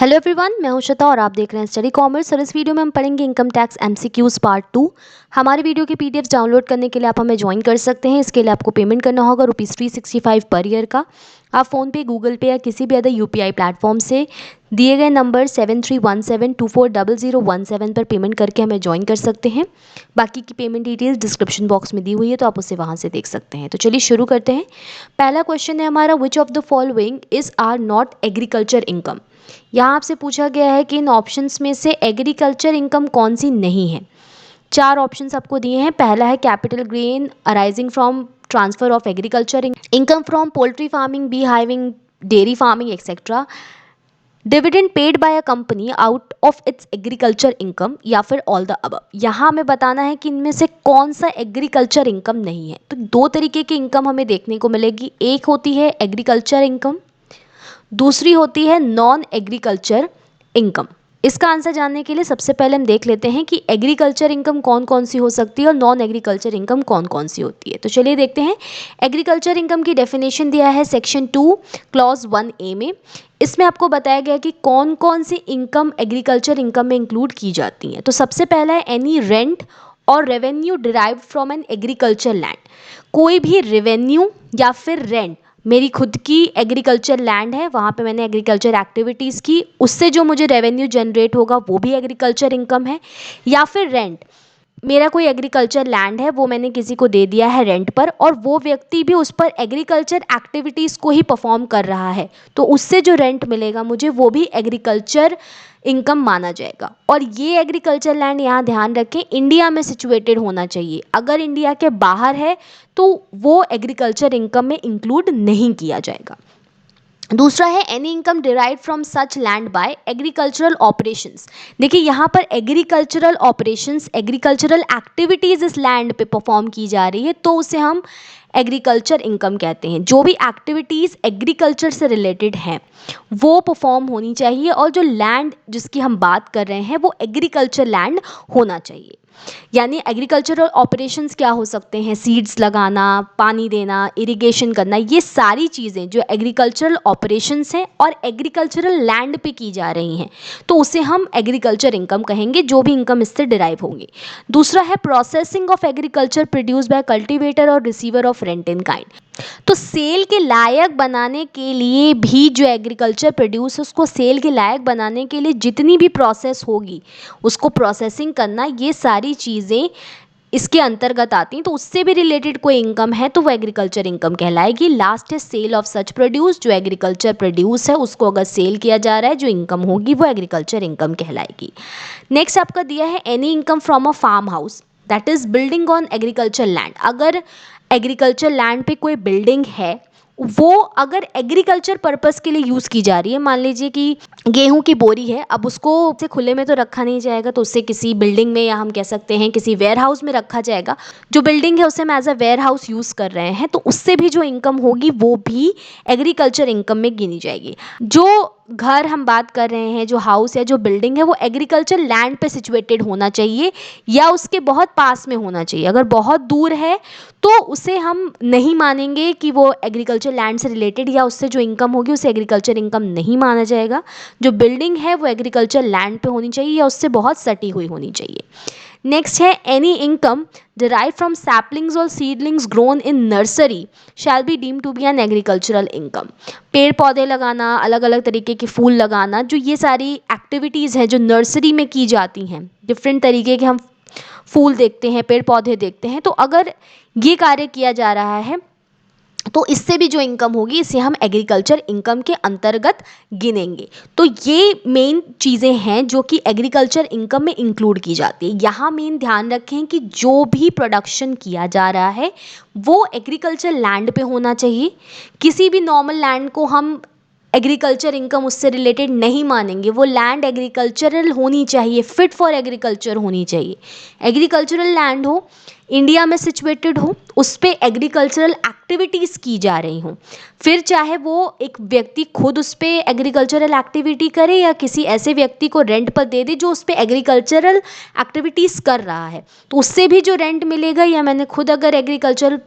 Hello everyone, मैं हूं श्वेता और आप देख रहे हैं स्टडी कॉमर्स। और इस वीडियो में हम पढ़ेंगे इनकम टैक्स एमसीक्यूज पार्ट 2। हमारे वीडियो के पीडीएफ डाउनलोड करने के लिए आप हमें ज्वाइन कर सकते हैं। इसके लिए आपको पेमेंट करना होगा ₹365 पर ईयर का। आप फ़ोन पे, गूगल पे या किसी भी अदर यूपीआई प्लेटफॉर्म से दिए गए नंबर 7317240017 पर पेमेंट करके हमें ज्वाइन कर सकते हैं। बाकी की पेमेंट डिटेल्स डिस्क्रिप्शन बॉक्स में दी हुई है, तो आप उसे वहाँ से देख सकते हैं। तो चलिए शुरू करते हैं। पहला क्वेश्चन है हमारा, which of the following is or not agriculture income. यहाँ आपसे पूछा गया है कि इन ऑप्शंस में से एग्रीकल्चर इनकम कौन सी नहीं है। चार ऑप्शंस आपको दिए हैं। पहला है capital gain arising from transfer of agriculture, income from poultry farming, bee hiving, dairy farming etcetera, dividend paid by a company out of its agriculture income, या फिर ऑल द अबव। यहाँ हमें बताना है कि इनमें से कौन सा एग्रीकल्चर इनकम नहीं है। तो दो तरीके की इनकम हमें देखने को मिलेगी। एक होती है एग्रीकल्चर इनकम, दूसरी होती है नॉन एग्रीकल्चर इनकम। इसका आंसर जानने के लिए सबसे पहले हम देख लेते हैं कि एग्रीकल्चर इनकम कौन कौन सी हो सकती है और नॉन एग्रीकल्चर इनकम कौन कौन सी होती है। तो चलिए देखते हैं। एग्रीकल्चर इनकम की डेफिनेशन दिया है सेक्शन 2 क्लॉज 1A में। इसमें आपको बताया गया कि कौन कौन सी इनकम एग्रीकल्चर इनकम में इंक्लूड की जाती हैं। तो सबसे पहला है एनी रेंट और revenue derived from an agriculture land. कोई भी रेवेन्यू या फिर रेंट, मेरी खुद की एग्रीकल्चर लैंड है, वहाँ पे मैंने एग्रीकल्चर एक्टिविटीज़ की, उससे जो मुझे रेवेन्यू जनरेट होगा वो भी एग्रीकल्चर इनकम है। या फिर रेंट, मेरा कोई एग्रीकल्चर लैंड है, वो मैंने किसी को दे दिया है रेंट पर और वो व्यक्ति भी उस पर एग्रीकल्चर एक्टिविटीज़ को ही परफॉर्म कर रहा है, तो उससे जो रेंट मिलेगा मुझे वो भी एग्रीकल्चर इनकम माना जाएगा। और ये एग्रीकल्चर लैंड, यहाँ ध्यान रखें, इंडिया में सिचुएटेड होना चाहिए। अगर इंडिया के बाहर है तो वो एग्रीकल्चर इनकम में इंक्लूड नहीं किया जाएगा। दूसरा है any income derive from such land by agricultural operations. देखिए यहाँ पर एग्रीकल्चरल ऑपरेशंस, एग्रीकल्चरल एक्टिविटीज़ इस लैंड पे परफॉर्म की जा रही है, तो उसे हम एग्रीकल्चर इनकम कहते हैं। जो भी एक्टिविटीज़ एग्रीकल्चर से रिलेटेड हैं वो परफॉर्म होनी चाहिए, और जो लैंड जिसकी हम बात कर रहे हैं वो एग्रीकल्चर लैंड होना चाहिए। यानी एग्रीकल्चरल ऑपरेशंस क्या हो सकते हैं? सीड्स लगाना, पानी देना, इरिगेशन करना, ये सारी चीज़ें जो एग्रीकल्चरल ऑपरेशंस हैं और एग्रीकल्चरल लैंड पे की जा रही हैं, तो उसे हम एग्रीकल्चर इनकम कहेंगे, जो भी इनकम इससे डिराइव होंगी। दूसरा है processing of agriculture produce by cultivator और receiver of rent in kind. तो सेल के लायक बनाने के लिए भी जो एग्रीकल्चर प्रोड्यूस है उसको सेल के लायक बनाने के लिए जितनी भी प्रोसेस होगी उसको प्रोसेसिंग करना, ये सारी चीज़ें इसके अंतर्गत आती हैं। तो उससे भी रिलेटेड कोई इनकम है तो वो एग्रीकल्चर इनकम कहलाएगी। लास्ट है सेल ऑफ सच प्रोड्यूस। जो एग्रीकल्चर प्रोड्यूस है उसको अगर सेल किया जा रहा है, जो इनकम होगी वो एग्रीकल्चर इनकम कहलाएगी। नेक्स्ट आपका दिया है any income from a farmhouse that is building on agriculture land. अगर एग्रीकल्चर लैंड पे कोई बिल्डिंग है, वो अगर एग्रीकल्चर पर्पस के लिए यूज़ की जा रही है, मान लीजिए कि गेहूं की बोरी है, अब उसको से खुले में तो रखा नहीं जाएगा, तो उससे किसी बिल्डिंग में, या हम कह सकते हैं किसी वेयर हाउस में रखा जाएगा। जो बिल्डिंग है उसे हम as a warehouse use कर रहे हैं, तो उससे भी जो इनकम होगी वो भी एग्रीकल्चर इनकम में गिनी जाएगी। जो घर हम बात कर रहे हैं, जो हाउस है, जो बिल्डिंग है, वो एग्रीकल्चर लैंड पे सिचुएटेड होना चाहिए या उसके बहुत पास में होना चाहिए। अगर बहुत दूर है तो उसे हम नहीं मानेंगे कि वो एग्रीकल्चर लैंड से रिलेटेड, या उससे जो इनकम होगी उसे एग्रीकल्चर इनकम नहीं माना जाएगा। जो बिल्डिंग है वो एग्रीकल्चर लैंड पे होनी चाहिए या उससे बहुत सटी हुई होनी चाहिए। नेक्स्ट है any income derived from saplings or seedlings grown in nursery shall be deemed to be an agricultural income। पेड़ पौधे लगाना, अलग अलग तरीके के फूल लगाना, जो ये सारी एक्टिविटीज़ हैं जो नर्सरी में की जाती हैं, डिफरेंट तरीके के हम फूल देखते हैं, पेड़ पौधे देखते हैं, तो अगर ये कार्य किया जा रहा है तो इससे भी जो इनकम होगी इसे हम एग्रीकल्चर इनकम के अंतर्गत गिनेंगे। तो ये मेन चीज़ें हैं जो कि एग्रीकल्चर इनकम में इंक्लूड की जाती है। यहाँ मेन ध्यान रखें कि जो भी प्रोडक्शन किया जा रहा है वो एग्रीकल्चर लैंड पे होना चाहिए। किसी भी नॉर्मल लैंड को हम एग्रीकल्चर इनकम उससे रिलेटेड नहीं मानेंगे। वो लैंड एग्रीकल्चरल होनी चाहिए, फिट फॉर एग्रीकल्चर होनी चाहिए। एग्रीकल्चरल लैंड हो, इंडिया में सिचुएटेड हो, उस पर एग्रीकल्चरल एक्टिविटीज़ की जा रही हों, फिर चाहे वो एक व्यक्ति खुद उस पर एग्रीकल्चरल एक्टिविटी करे या किसी ऐसे व्यक्ति को रेंट पर दे दे जो उस पर एग्रीकल्चरल एक्टिविटीज़ कर रहा है, तो उससे भी जो रेंट मिलेगा, या मैंने खुद अगर एग्रीकल्चर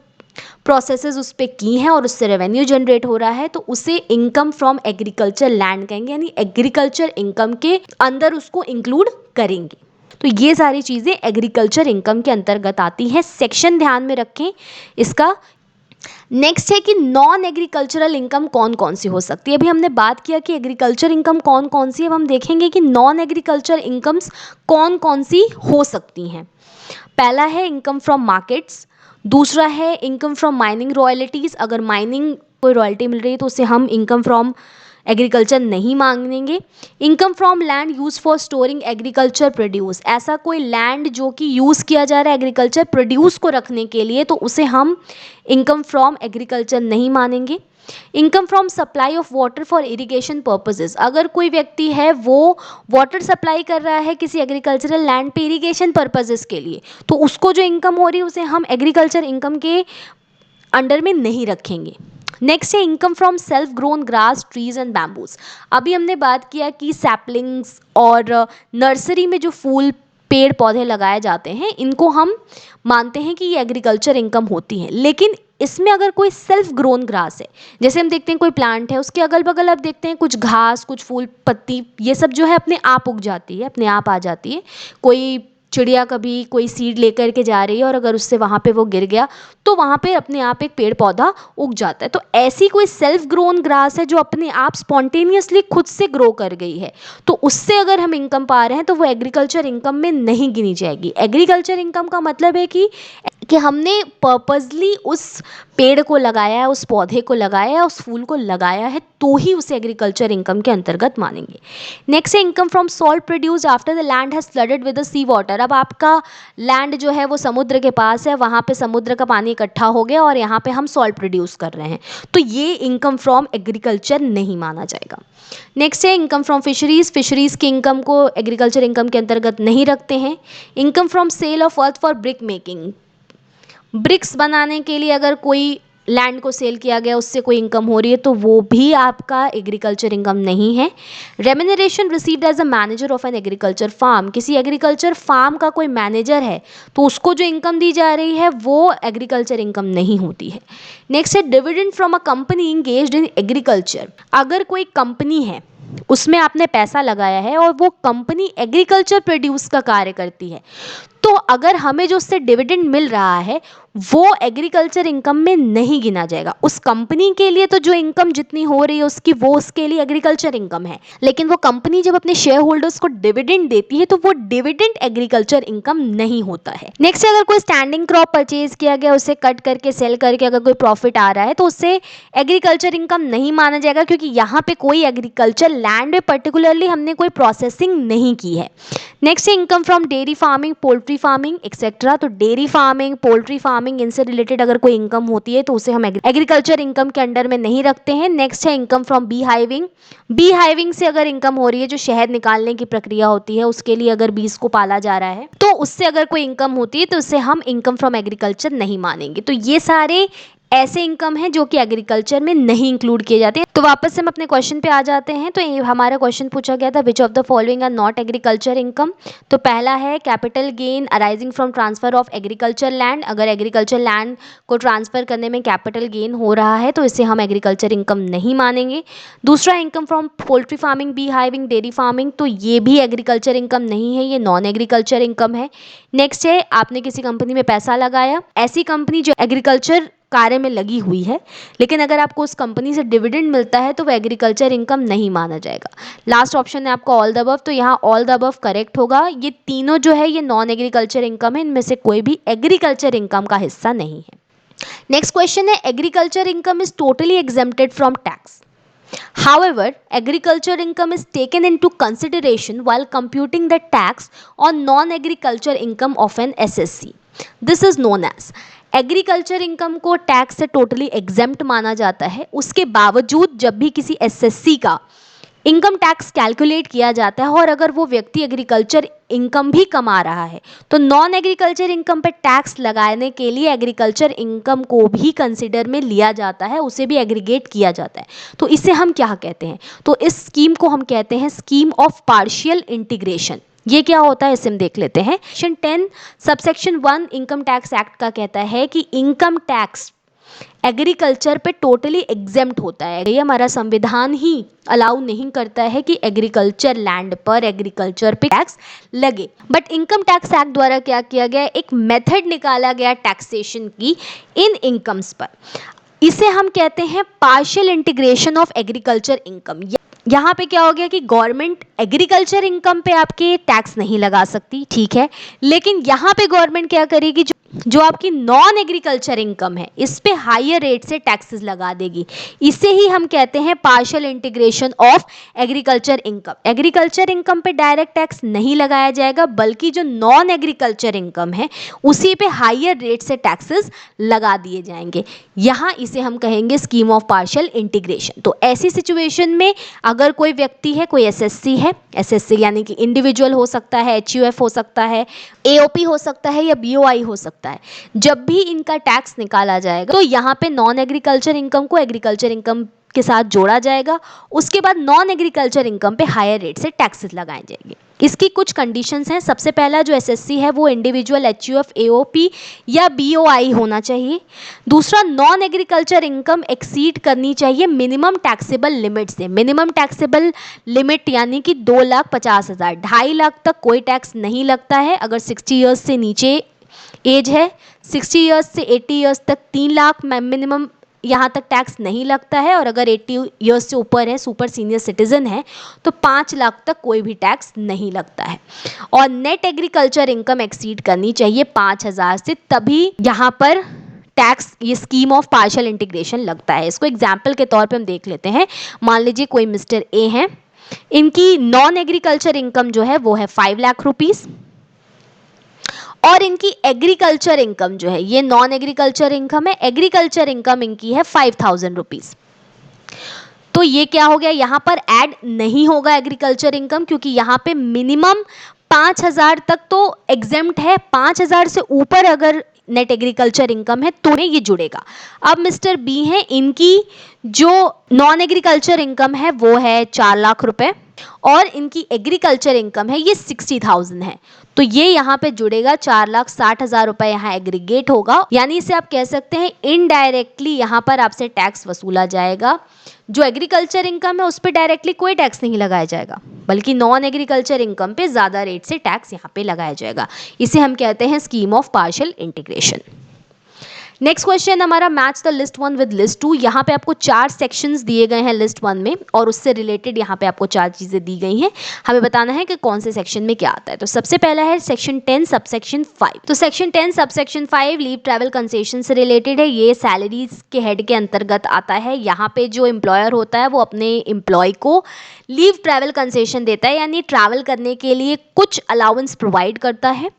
प्रोसेसेस उस पे की हैं और उससे रेवेन्यू जनरेट हो रहा है, तो उसे इनकम फ्रॉम एग्रीकल्चर लैंड कहेंगे, यानी एग्रीकल्चर इनकम के अंदर उसको इंक्लूड करेंगे। तो ये सारी चीज़ें एग्रीकल्चर इनकम के अंतर्गत आती हैं। सेक्शन ध्यान में रखें इसका। नेक्स्ट है कि नॉन एग्रीकल्चरल इनकम कौन कौन सी हो सकती है। अभी हमने बात किया कि एग्रीकल्चर इनकम कौन कौन सी है, अब हम देखेंगे कि नॉन एग्रीकल्चर इनकम्स कौन कौन सी हो सकती हैं। पहला है इनकम फ्रॉम मार्केट्स, दूसरा है इनकम फ्रॉम माइनिंग रॉयल्टीज़, अगर माइनिंग कोई रॉयल्टी मिल रही है तो उसे हम इनकम फ्रॉम एग्रीकल्चर नहीं मांगेंगे। Income from land use for storing agriculture produce, ऐसा कोई लैंड जो कि यूज़ किया जा रहा है एग्रीकल्चर प्रोड्यूस को रखने के लिए, तो उसे हम इनकम फ्रॉम एग्रीकल्चर नहीं मानेंगे। Income from supply of water for irrigation purposes, अगर कोई व्यक्ति है वो वाटर सप्लाई कर रहा है किसी एग्रीकल्चरल लैंड पे इरिगेशन पर्पसेस के लिए, तो उसको जो इनकम हो रही है उसे हम एग्रीकल्चर इनकम के अंडर में नहीं रखेंगे। नेक्स्ट है income from self grown grass trees and bamboos. अभी हमने बात किया कि सैपलिंग्स और नर्सरी में जो फूल पेड़ पौधे लगाए जाते हैं इनको हम मानते हैं कि ये एग्रीकल्चर इनकम होती है, लेकिन इसमें अगर कोई सेल्फ ग्रोन ग्रास है, जैसे हम देखते हैं कोई प्लांट है उसके अगल बगल आप देखते हैं कुछ घास कुछ फूल पत्ती ये सब जो है अपने आप उग जाती है, अपने आप आ जाती है। कोई चिड़िया कभी कोई सीड लेकर के जा रही है और अगर उससे वहाँ पे वो गिर गया तो वहाँ पे अपने आप एक पेड़ पौधा उग जाता है। तो ऐसी कोई सेल्फ ग्रोन ग्रास है जो अपने आप स्पॉन्टेनियसली खुद से ग्रो कर गई है, तो उससे अगर हम इनकम पा रहे हैं तो वो एग्रीकल्चर इनकम में नहीं गिनी जाएगी। एग्रीकल्चर इनकम का मतलब है कि हमने पर्पसली उस पेड़ को लगाया है, उस पौधे को लगाया है, उस फूल को लगाया है, तो ही उसे एग्रीकल्चर इनकम के अंतर्गत मानेंगे। नेक्स्ट है income from salt produce after the land has flooded with the sea water. अब आपका लैंड जो है वो समुद्र के पास है, वहाँ पे समुद्र का पानी इकट्ठा हो गया और यहाँ पे हम सॉल्ट प्रोड्यूस कर रहे हैं, तो ये इनकम फ्रॉम एग्रीकल्चर नहीं माना जाएगा। नेक्स्ट है इनकम फ्रॉम फिशरीज, फिशरीज की इनकम को एग्रीकल्चर इनकम के अंतर्गत नहीं रखते हैं। Income from sale of earth for brick making, bricks बनाने के लिए अगर कोई लैंड को सेल किया गया उससे कोई इनकम हो रही है तो वो भी आपका एग्रीकल्चर इनकम नहीं है। Remuneration received as a manager of an agriculture farm, किसी एग्रीकल्चर फार्म का कोई मैनेजर है तो उसको जो इनकम दी जा रही है वो एग्रीकल्चर इनकम नहीं होती है। नेक्स्ट है dividend from a company engaged in agriculture, अगर कोई कंपनी है उसमें आपने पैसा लगाया है और वो कंपनी एग्रीकल्चर प्रोड्यूस का कार्य करती है, तो अगर हमें जो उससे डिविडेंड मिल रहा है वो एग्रीकल्चर इनकम में नहीं गिना जाएगा। उस कंपनी के लिए तो जो इनकम जितनी हो रही है उसकी वो उसके लिए एग्रीकल्चर इनकम है, लेकिन वो कंपनी जब अपने शेयर होल्डर्स को डिविडेंड देती है तो वो डिविडेंड एग्रीकल्चर इनकम नहीं होता है। नेक्स्ट, अगर कोई स्टैंडिंग क्रॉप परचेज किया गया उसे कट करके सेल करके अगर कोई प्रॉफिट आ रहा है तो उससे एग्रीकल्चर इनकम नहीं माना जाएगा, क्योंकि यहाँ पे कोई एग्रीकल्चर लैंड में पर्टिकुलरली हमने कोई प्रोसेसिंग नहीं की है। नेक्स्ट है income from dairy farming, poultry farming etcetera. तो डेयरी फार्मिंग, पोल्ट्री फार्मिंग, इनसे रिलेटेड अगर कोई इनकम होती है तो उसे हम एग्रीकल्चर इनकम के अंडर में नहीं रखते हैं। नेक्स्ट है income from bee hiving, bee hiving से अगर इनकम हो रही है, जो शहद निकालने की प्रक्रिया होती है उसके लिए अगर बीज को पाला जा रहा है तो उससे अगर कोई इनकम होती है तो उसे हम इनकम फ्रॉम एग्रीकल्चर नहीं मानेंगे। तो ये सारे ऐसे इनकम हैं जो कि एग्रीकल्चर में नहीं इंक्लूड किए जाते हैं। तो वापस से हम अपने क्वेश्चन पे आ जाते हैं। तो ये हमारा क्वेश्चन पूछा गया था which of the following are not agriculture income. तो पहला है capital gain arising from transfer of agriculture land, अगर एग्रीकल्चर लैंड को ट्रांसफर करने में कैपिटल गेन हो रहा है तो इसे हम एग्रीकल्चर इनकम नहीं मानेंगे। दूसरा income from poultry farming, bee hiving, dairy farming, तो ये भी एग्रीकल्चर इनकम नहीं है, ये नॉन एग्रीकल्चर इनकम है। नेक्स्ट है आपने किसी कंपनी में पैसा लगाया, ऐसी कंपनी जो एग्रीकल्चर कार्य में लगी हुई है, लेकिन अगर आपको उस कंपनी से डिविडेंड मिलता है तो वो एग्रीकल्चर इनकम नहीं माना जाएगा। लास्ट ऑप्शन है आपका ऑल द अबव, तो यहाँ ऑल द अबव करेक्ट होगा। ये तीनों जो है ये नॉन एग्रीकल्चर इनकम है, इनमें से कोई भी एग्रीकल्चर इनकम का हिस्सा नहीं है। नेक्स्ट क्वेश्चन है agriculture income is totally exempted from tax. However, agriculture income is taken into consideration while computing the tax on non-agriculture income of an SSC. This is known as agriculture income को tax से totally exempt माना जाता है, उसके बावजूद जब भी किसी एसएससी का इनकम टैक्स कैलकुलेट किया जाता है और अगर वो व्यक्ति एग्रीकल्चर इनकम भी कमा रहा है तो नॉन एग्रीकल्चर इनकम पर टैक्स लगाने के लिए एग्रीकल्चर इनकम को भी कंसिडर में लिया जाता है, उसे भी एग्रीगेट किया जाता है। तो इसे हम क्या कहते हैं, तो इस स्कीम को हम कहते हैं स्कीम ऑफ पार्शियल इंटीग्रेशन। ये क्या होता है इसे हम देख लेते हैं। Section 10 subsection 1 income tax act का कहता है कि इनकम टैक्स एग्रीकल्चर पे टोटली एग्जेम्प्ट होता है। ये हमारा संविधान ही अलाउ नहीं करता है कि एग्रीकल्चर लैंड पर एग्रीकल्चर पे टैक्स लगे। बट इनकम टैक्स एक्ट द्वारा क्या किया गया, एक मेथड निकाला गया टैक्सेशन की इन इनकम्स पर। इसे हम कहते हैं partial integration of agriculture income. यहाँ पे क्या हो गया कि गवर्नमेंट एग्रीकल्चर इनकम पे आपके टैक्स नहीं लगा सकती, ठीक है, लेकिन यहाँ पे गवर्नमेंट क्या करेगी, जो आपकी नॉन एग्रीकल्चर इनकम है इस पे हायर रेट से टैक्सेस लगा देगी। इसे ही हम कहते हैं partial integration of agriculture income. Agriculture income पे डायरेक्ट टैक्स नहीं लगाया जाएगा, बल्कि जो नॉन एग्रीकल्चर इनकम है उसी पे हायर रेट से टैक्सेस लगा दिए जाएंगे। यहाँ इसे हम कहेंगे स्कीम ऑफ पार्शियल इंटीग्रेशन। तो ऐसी सिचुएशन में अगर कोई व्यक्ति है, कोई एसएससी है, एसएससी यानी कि इंडिविजुअल हो सकता है, एचयूएफ हो सकता है, एओपी हो सकता है या बीओआई हो सकता है, जब भी इनका टैक्स निकाला जाएगा तो यहाँ पे नॉन एग्रीकल्चर इनकम को एग्रीकल्चर इनकम के साथ जोड़ा जाएगा। उसके बाद नॉन एग्रीकल्चर इनकम पे हायर रेट से टैक्सेस लगाए जाएंगे। इसकी कुछ कंडीशंस हैं। सबसे पहला जो एसएससी है वो इंडिविजुअल, एचयूएफ, एओपी या बीओआई होना चाहिए। दूसरा, नॉन एग्रीकल्चर इनकम एक्सीड करनी चाहिए मिनिमम टैक्सेबल लिमिट से। मिनिमम टैक्सेबल लिमिट यानी कि 2,50,000, 2.5 लाख तक कोई टैक्स नहीं लगता है अगर 60 ईयर्स से नीचे एज है। 60 ईयर्स से 80 ईयर्स तक 3 लाख मिनिमम यहाँ तक टैक्स नहीं लगता है, और अगर 80 ईयर्स से ऊपर है, सुपर सीनियर सिटीजन है, तो 5 लाख तक कोई भी टैक्स नहीं लगता है। और नेट एग्रीकल्चर इनकम एक्सीड करनी चाहिए 5,000 से, तभी यहाँ पर टैक्स, ये स्कीम ऑफ पार्शियल इंटीग्रेशन लगता है। इसको एग्जाम्पल के तौर पे हम देख लेते हैं। मान लीजिए कोई मिस्टर ए हैं, इनकी नॉन एग्रीकल्चर इनकम जो है वो है 5 लाख रुपीज़, और इनकी एग्रीकल्चर इनकम जो है, ये नॉन एग्रीकल्चर इनकम है, एग्रीकल्चर इनकम इनकी है 5,000 रुपीज़। तो ये क्या हो गया, यहाँ पर ऐड नहीं होगा एग्रीकल्चर इनकम, क्योंकि यहाँ पे मिनिमम 5,000 तक तो एग्जेम्प्ट है। 5,000 से ऊपर अगर नेट एग्रीकल्चर इनकम है तो ये जुड़ेगा। अब मिस्टर बी है, इनकी जो नॉन एग्रीकल्चर इनकम है वो है 4 लाख रुपए, और इनकी एग्रीकल्चर इनकम है ये 60,000 है, तो ये यहाँ पे जुड़ेगा। 4,60,000 रुपए यहाँ एग्रीगेट होगा, यानी इसे आप कह सकते हैं इनडायरेक्टली यहाँ पर आपसे टैक्स वसूला जाएगा। जो एग्रीकल्चर इनकम है उस पर डायरेक्टली कोई टैक्स नहीं लगाया जाएगा, बल्कि नॉन एग्रीकल्चर इनकम पे ज़्यादा रेट से टैक्स यहाँ पे लगाया जाएगा। इसे हम कहते हैं scheme of partial integration. Next question हमारा, match the list 1 with list 2। यहाँ पे आपको 4 सेक्शंस दिए गए हैं लिस्ट 1 में, और उससे रिलेटेड यहाँ पे आपको 4 चीज़ें दी गई हैं। हमें बताना है कि कौन से सेक्शन में क्या आता है। तो सबसे पहला है सेक्शन 10 सबसेक्शन 5। तो section 10 subsection 5 leave travel concession से रिलेटेड है। ये सैलरीज के हेड के अंतर्गत आता है। यहाँ पे जो एम्प्लॉयर होता है वो अपने एम्प्लॉय को लीव ट्रैवल कंसेशन देता है, यानी ट्रैवल करने के लिए कुछ अलाउंस प्रोवाइड करता है।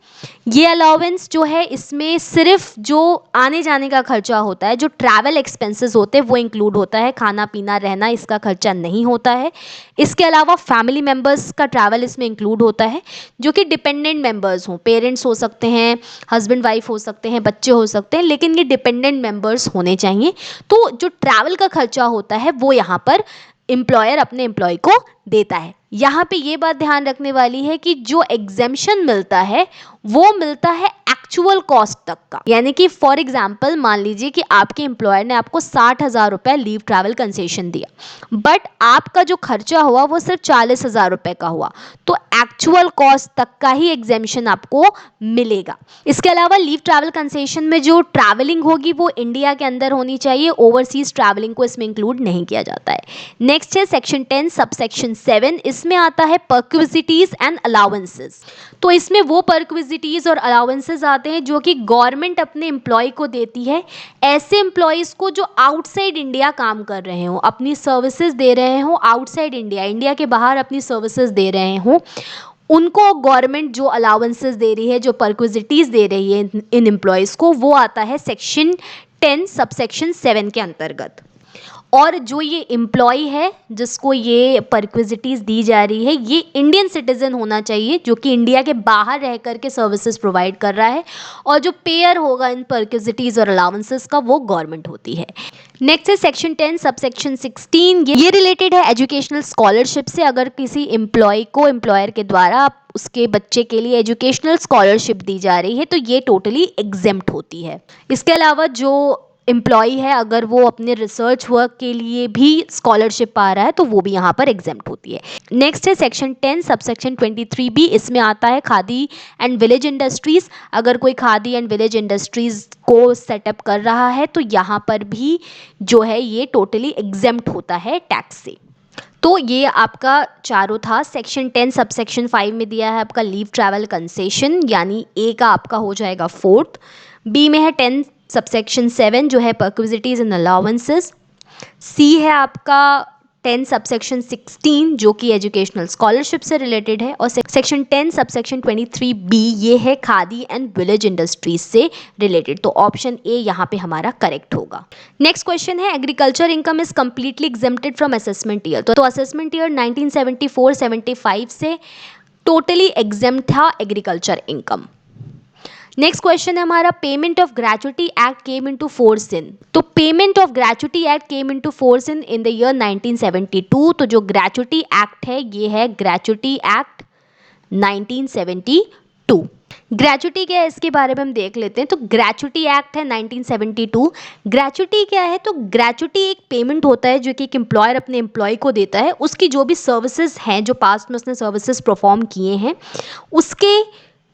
ये अलाउंस जो है इसमें सिर्फ जो आने जाने का खर्चा होता है, जो ट्रैवल एक्सपेंसेस होते हैं वो इंक्लूड होता है, खाना पीना रहना इसका खर्चा नहीं होता है। इसके अलावा फैमिली मेम्बर्स का ट्रैवल इसमें इंक्लूड होता है, जो कि डिपेंडेंट मेम्बर्स हों, पेरेंट्स हो सकते हैं, हस्बैंड वाइफ हो सकते हैं, बच्चे हो सकते हैं, लेकिन ये डिपेंडेंट मेम्बर्स होने चाहिए। तो जो ट्रैवल का खर्चा होता है वो यहाँ पर एम्प्लॉयर अपने एम्प्लॉय को देता है। यहाँ पे ये बात ध्यान रखने वाली है कि जो एग्जेम्पशन मिलता है वो मिलता है एक्चुअल कॉस्ट तक का, यानी कि फॉर एग्जांपल मान लीजिए कि आपके एम्प्लॉयर ने आपको 60,000 रुपये लीव ट्रैवल कंसेशन दिया, बट आपका जो खर्चा हुआ वो सिर्फ 40,000 रुपये का हुआ, तो एक्चुअल कॉस्ट तक का ही एग्जेम्पशन आपको मिलेगा। इसके अलावा लीव ट्रैवल कंसेशन में जो ट्रैवलिंग होगी वो इंडिया के अंदर होनी चाहिए, ओवरसीज ट्रैवलिंग को इसमें इंक्लूड नहीं किया जाता है। नेक्स्ट है सेक्शन 10 सबसेक्शन 7। इसमें आता है परक्विजिटीज एंड अलाउंसेस। तो इसमें वो परक्विजिटीज और अलाउंसेस आते हैं जो कि गवर्नमेंट अपने एम्प्लॉय को देती है। ऐसे एम्प्लॉयज को जो आउटसाइड इंडिया काम कर रहे हो, अपनी सर्विसेज दे रहे हो आउटसाइड इंडिया, इंडिया के बाहर अपनी सर्विसेज दे रहे हो, उनको गवर्नमेंट जो अलाउंसेस दे रही है, जो परक्विजिटीज दे रही है इन एम्प्लॉयज़ को, वो आता है सेक्शन 10 सबसेक्शन 7 के अंतर्गत। और जो ये एम्प्लॉय है जिसको ये परक्विजिटीज़ दी जा रही है, ये इंडियन सिटीजन होना चाहिए जो कि इंडिया के बाहर रह करके सर्विसेज प्रोवाइड कर रहा है, और जो पेयर होगा इन परक्विजिटीज़ और अलाउंसेस का वो गवर्नमेंट होती है। नेक्स्ट है सेक्शन 10 सबसेक्शन 16। ये रिलेटेड है एजुकेशनल स्कॉलरशिप से। अगर किसी एम्प्लॉय को एम्प्लॉयर के द्वारा उसके बच्चे के लिए एजुकेशनल स्कॉलरशिप दी जा रही है तो ये टोटली एग्जेम्प्ट होती है। इसके अलावा जो एम्प्लॉई है अगर वो अपने रिसर्च वर्क के लिए भी स्कॉलरशिप पा रहा है तो वो भी यहाँ पर एग्जेम्प्ट होती है। नेक्स्ट है सेक्शन 10 सबसेक्शन 23B, इसमें आता है खादी एंड विलेज इंडस्ट्रीज। अगर कोई खादी एंड विलेज इंडस्ट्रीज को सेटअप कर रहा है तो यहाँ पर भी जो है ये टोटली एग्जेम्प्ट होता है टैक्स से। तो ये आपका चारों था। सेक्शन 10 सबसेक्शन 5 में दिया है आपका लीव ट्रैवल कंसेशन, यानी ए का आपका हो जाएगा 4th। बी में है 10 सबसेक्शन 7 जो है परक्विजिटीज एंड अलाउंसेस। सी है आपका 10 सबसेक्शन 16 जो कि एजुकेशनल स्कॉलरशिप से रिलेटेड है। और सेक्शन 10 सबसेक्शन 23B ये है खादी एंड विलेज इंडस्ट्रीज से रिलेटेड। तो ऑप्शन ए यहाँ पे हमारा करेक्ट होगा। नेक्स्ट क्वेश्चन है agriculture income is completely exempted from assessment year. तो असेसमेंट ईयर 1974-75 से टोटली एग्जेम्प्ट था एग्रीकल्चर इनकम। नेक्स्ट क्वेश्चन है हमारा payment of gratuity act came into force in. तो payment of gratuity act came into force in the year 1972। तो जो gratuity act है ये है ग्रेचुटी एक्ट 1972। ग्रेचुटी क्या है इसके बारे में हम देख लेते हैं। तो ग्रेचुटी एक्ट है 1972। ग्रेचुटी क्या है? तो ग्रेचुटी एक पेमेंट होता है जो कि एक एम्प्लॉयर अपने एम्प्लॉय को देता है, उसकी जो भी सर्विसेज हैं जो पास्ट में उसने सर्विसेज परफॉर्म किए हैं उसके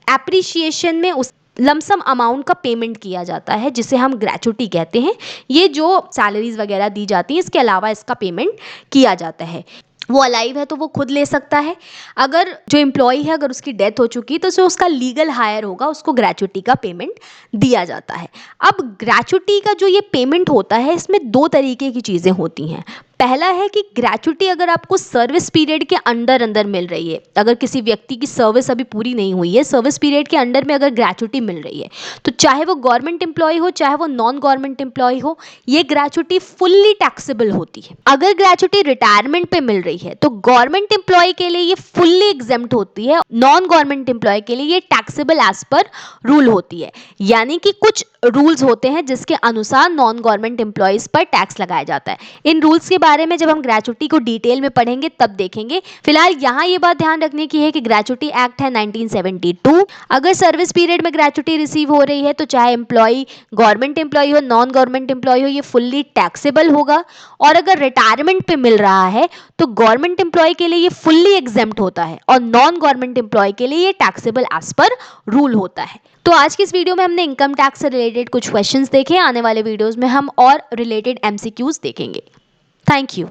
एप्रिसिएशन में उस लमसम अमाउंट का पेमेंट किया जाता है जिसे हम ग्रेचुटी कहते हैं। ये जो सैलरीज वगैरह दी जाती हैं इसके अलावा इसका पेमेंट किया जाता है। वो अलाइव है तो वो खुद ले सकता है। अगर जो एम्प्लॉय है अगर उसकी डेथ हो चुकी तो जो उसका लीगल हायर होगा उसको ग्रेचुटी का पेमेंट दिया जाता है। अब ग्रेचुटी का जो ये पेमेंट होता है इसमें दो तरीके की चीज़ें होती हैं। पहला है कि ग्रेचुटी अगर आपको सर्विस पीरियड के अंदर मिल रही है, अगर किसी व्यक्ति की सर्विस अभी पूरी नहीं हुई है, सर्विस पीरियड के अंडर में अगर ग्रेचुटी मिल रही है तो चाहे वो गवर्नमेंट एम्प्लॉय हो चाहे वो नॉन गवर्नमेंट एम्प्लॉय हो, ये ग्रेचुटी फुल्ली टैक्सेबल होती है। अगर ग्रेचुटी रिटायरमेंट पे मिल रही है तो गवर्नमेंट एम्प्लॉय के लिए ये फुल्ली एग्जेम्प्ट होती है, नॉन गवर्नमेंट एम्प्लॉय के लिए ये टैक्सेबल एज पर रूल होती है। यानी कि कुछ रूल्स होते हैं जिसके अनुसार नॉन गवर्नमेंट एम्प्लॉयज पर टैक्स लगाया जाता है। इन रूल्स के बारे में जब हम ग्रेचुटी को डिटेल में पढ़ेंगे तब देखेंगे। फिलहाल यहाँ ये बात ध्यान रखने की है कि ग्रेचुटी एक्ट है 1972। अगर सर्विस पीरियड में ग्रेचुटी रिसीव हो रही है तो चाहे एम्प्लॉय गवर्नमेंट एम्प्लॉय हो नॉन गवर्नमेंट एम्प्लॉय हो ये फुल्ली टैक्सेबल होगा। और अगर रिटायरमेंट पे मिल रहा है तो गवर्नमेंट एम्प्लॉय के लिए ये फुल्ली एग्जेम्प्ट होता है और नॉन गवर्नमेंट एम्प्लॉय के लिए ये टैक्सेबल एज पर रूल होता है। तो आज की इस वीडियो में हमने इनकम टैक्स से रिलेटेड कुछ क्वेश्चंस देखे। आने वाले वीडियोस में हम और रिलेटेड MCQs देखेंगे। Thank you.